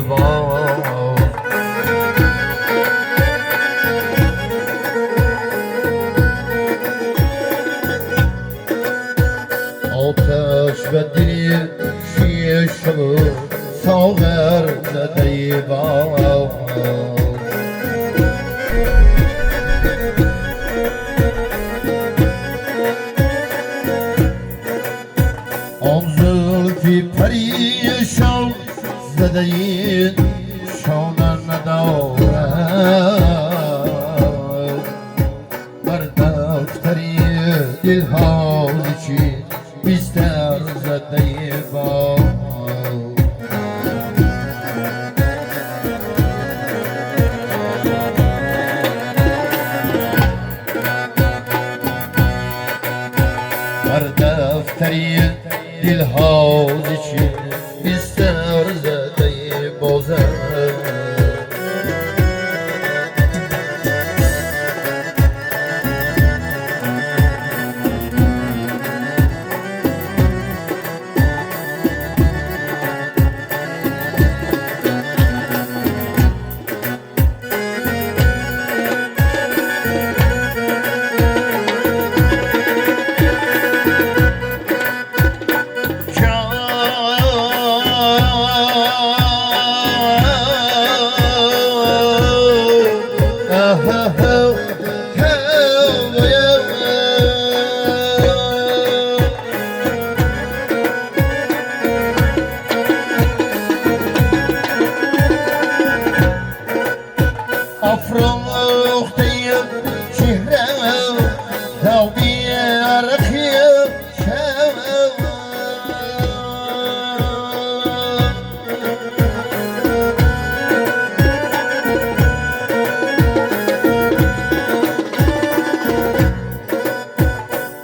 باز. آتش و دل شیشه شد ساغر زده باز. آن زلفی پریشان زده شانه ندارد، بر دفتری دلها چی بیستر زده باز. بر دفتری دلها چی بیستر زده بازم. افروختیم چهرم ثوبی عرقی شم.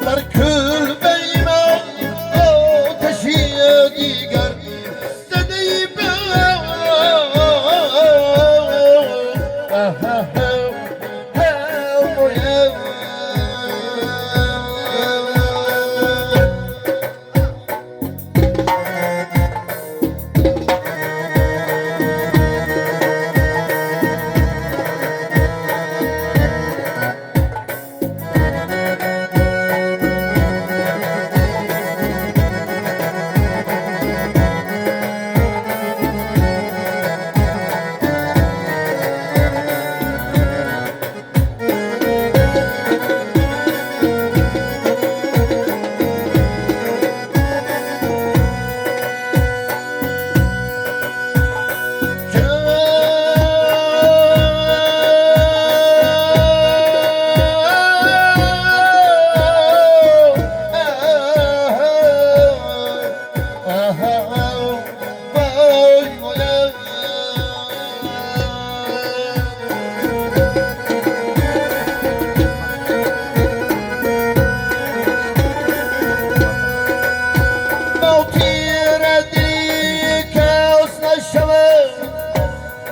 در کلبه من آتشی دیگر زده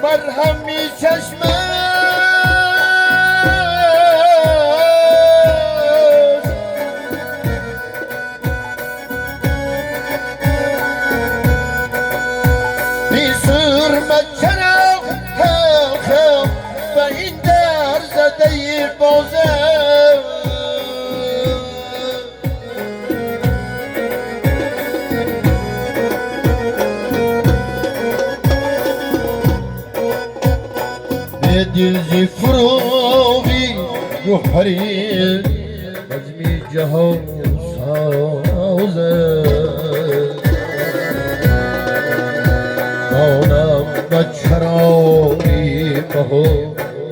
مرهمی چشمش بی سرمت چرا خم و این در زده بازم. دل زی فروغی گوهری بزمی جهان سازه. دانم و چرایی بهو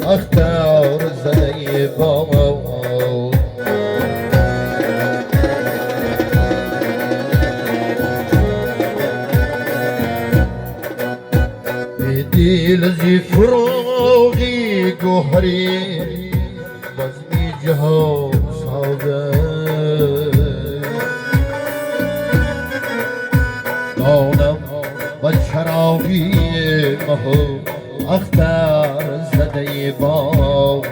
اختر زده با دل زی فروغی گوهری بزمی جهان سازه. دانم و چراغی مهو اختر زده با